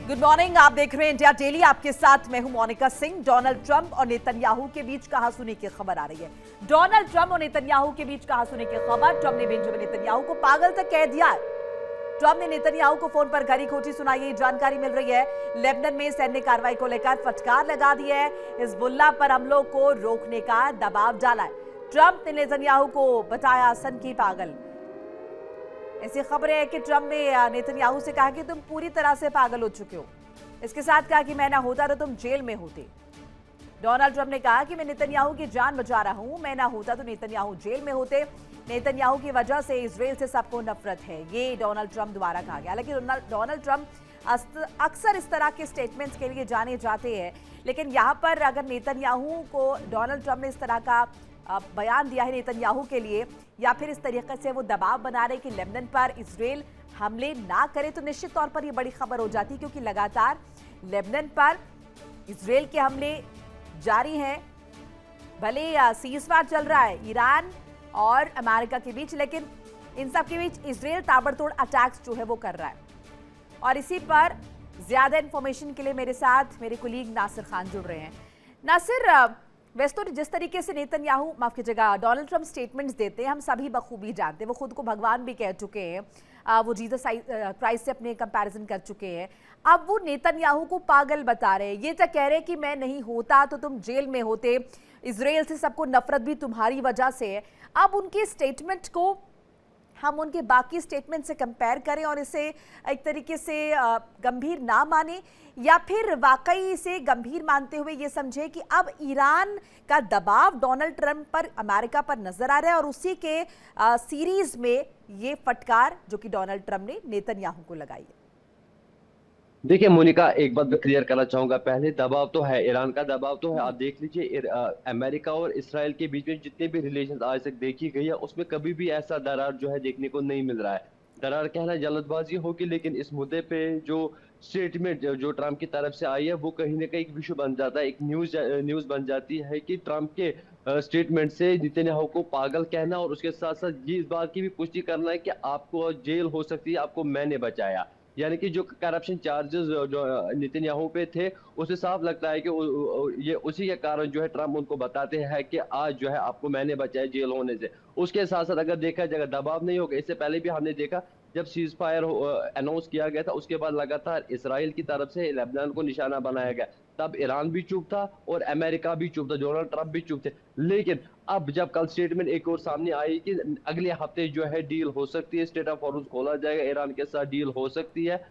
Good morning, आप देख रहे हैं इंडिया डेली। आपके साथ मैं हूं मोनिका सिंह। डोनाल्ड ट्रंप और नेतन्याहू के बीच कहासुनी की खबर आ रही है। डोनाल्ड ट्रंप और नेतन्याहू के बीच कहासुनी की खबर। ट्रंप ने बेंजामिन नेतन्याहू को पागल तक कह दिया है। ट्रंप ने नेतन्याहू को फोन पर घड़ी खोटी सुनाई, ये जानकारी मिल रही है। लेबनान में सैन्य कार्रवाई को लेकर फटकार लगा दी है। हिजबुल्लाह पर हमलों को रोकने का दबाव डाला है। ट्रंप ने नेतन्याहू को बताया सन की पागल। ऐसी खबरें हैं कि ट्रंप ने नेतन्याहू से कहा कि तुम पूरी तरह से पागल हो चुके हो। इसके साथ कहा कि मैं ना होता तो तुम जेल में होते। डोनाल्ड ट्रंप ने कहा कि मैं नेतन्याहू की जान बचा रहा हूं, मैं ना होता तो नेतन्याहू जेल में होते। नेतन्याहू की वजह से इजराइल से सबको नफरत है, ये डोनाल्ड ट्रंप द्वारा कहा गया। लेकिन डोनाल्ड ट्रंप अक्सर इस तरह के स्टेटमेंट्स के लिए जाने जाते हैं, लेकिन यहाँ पर अगर नेतन्याहू को डोनाल्ड ट्रंप ने इस तरह का बयान दिया है नेतन्याहू के लिए, या फिर इस तरीके से वो दबाव बना रहे कि लेबनान पर इजराइल हमले ना करे, तो निश्चित तौर पर ये बड़ी खबर हो जाती, क्योंकि लगातार लेबनान पर इजराइल के हमले जारी हैं। भले सीजफायर चल रहा है ईरान और अमेरिका के बीच, लेकिन इन सब के बीच इजराइल ताबड़तोड़ अटैक्स जो है वो कर रहा है। और इसी पर ज्यादा इंफॉर्मेशन के लिए मेरे साथ मेरे कुलीग नासिर खान जुड़ रहे हैं। नासिर, वैसे तो जिस तरीके से नेतन्याहू, माफ कीजिएगा, डोनाल्ड ट्रंप स्टेटमेंट्स देते हैं हम सभी बखूबी जानते हैं। वो खुद को भगवान भी कह चुके हैं, वो जीसस क्राइस्ट से अपने कंपैरिजन कर चुके हैं। अब वो नेतन्याहू को पागल बता रहे हैं, ये तो कह रहे हैं कि मैं नहीं होता तो तुम जेल में होते, इजराइल से सबको नफरत भी तुम्हारी वजह से है। अब उनके स्टेटमेंट को हम उनके बाकी स्टेटमेंट से कंपेयर करें और इसे एक तरीके से गंभीर ना माने, या फिर वाकई इसे गंभीर मानते हुए ये समझे कि अब ईरान का दबाव डोनाल्ड ट्रंप पर, अमेरिका पर नजर आ रहा है, और उसी के सीरीज में ये फटकार जो कि डोनाल्ड ट्रंप ने नेतन्याहू को लगाई है। देखिए मोनिका, एक बात मैं क्लियर करना चाहूंगा। पहले दबाव तो है, ईरान का दबाव तो है। आप देख लीजिए अमेरिका और इसराइल के बीच में जितने भी रिलेशन आज तक देखी गई है, उसमें कभी भी ऐसा दरार जो है देखने को नहीं मिल रहा है। दरार कहना जल्दबाजी होगी, लेकिन इस मुद्दे पे जो स्टेटमेंट जो ट्रंप की तरफ से आई है, वो कहीं ना कहीं एक विषय बन जाता है, एक न्यूज बन जाती है कि ट्रंप के स्टेटमेंट से नेतन्याहू को पागल कहना, और उसके साथ साथ ये इस बात की भी पुष्टि करना है कि आपको जेल हो सकती है, आपको मैंने बचाया। यानी कि जो करप्शन चार्जेस जो नेतन्याहू पे थे, उसे साफ लगता है कि ये उसी के कारण जो है ट्रंप उनको बताते हैं कि आज जो है आपको मैंने बचाया जेल होने से। उसके साथ साथ अगर देखा जाएगा दबाव नहीं होगा, इससे पहले भी हमने देखा जब सीज फायर अनाउंस किया गया था, उसके बाद लगातार इसराइल की तरफ से लेबनान को निशाना बनाया गया, तब ईरान भी चुप था और अमेरिका भी चुप था, डोनाल्ड ट्रंप भी चुप थे। लेकिन अब जब कल स्टेटमेंट एक और सामने आई कि अगले हफ्ते जो है डील हो सकती है, स्टेट ऑफ हॉर्मुज खोला जाएगा, ईरान के साथ डील हो सकती है,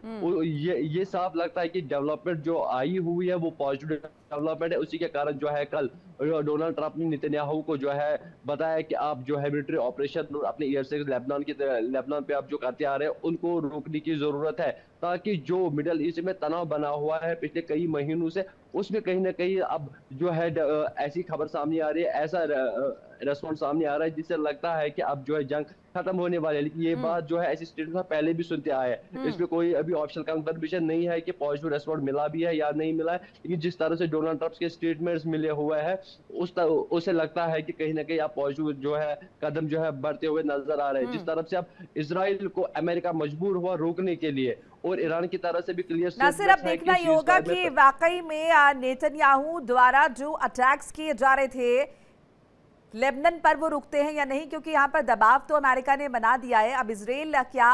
ये साफ लगता है कि डेवलपमेंट जो आई हुई है वो पॉजिटिव डेवलपमेंट है। उसी के कारण जो है कल डोनाल्ड ट्रंप ने नेतन्याहू को जो है बताया कि आप जो है मिलिट्री ऑपरेशन अपने एयर से लेबनान पे आप जो करते आ रहे हैं, उनको रोकने की जरूरत है, ताकि जो मिडल ईस्ट में तनाव बना हुआ है पिछले कई महीनों से, उसमें कहीं ना कहीं अब जो है ऐसी खबर सामने आ रही है, ऐसा रेस्पॉन्स सामने आ रहा है, जिससे लगता है कि अब जो है जंग खत्म होने वाले है। लेकिन ये बात जो है ऐसी स्टेटमेंट पहले भी सुनते आए हैं, इसमें कोई अभी ऑफिशियल कंफर्मेशन नहीं है कि पॉजिटिव रेस्पॉन्स मिला भी है या नहीं मिला है। लेकिन जिस तरह से डोनाल्ड ट्रंप के स्टेटमेंट्स मिले हुए हैं, उससे लगता है कि कहीं ना कहीं आप पॉजिटिव जो है कदम जो है बढ़ते हुए नजर आ रहे हैं। जिस तरफ से अब इजराइल को अमेरिका मजबूर हुआ रोकने के लिए, और ईरान की तरफ से भी क्लियर नासिर, अब देखना ही होगा कि वाकई में नेतन्याहू द्वारा जो अटैक्स किए जा रहे थे लेबनान पर, वो रुकते हैं या नहीं, क्योंकि यहाँ पर दबाव तो अमेरिका ने बना दिया है। अब इजराइल क्या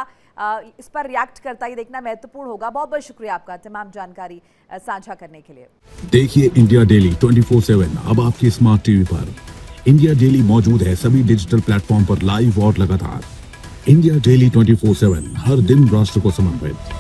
इस पर रिएक्ट करता है, देखना महत्वपूर्ण होगा। बहुत बहुत शुक्रिया आपका तमाम जानकारी साझा करने के लिए। देखिए इंडिया डेली 24/7 अब आपकी स्मार्ट टीवी पर। इंडिया डेली मौजूद है सभी डिजिटल प्लेटफॉर्म पर लाइव और लगातार। इंडिया डेली 24/7 हर दिन राष्ट्र को समर्पित।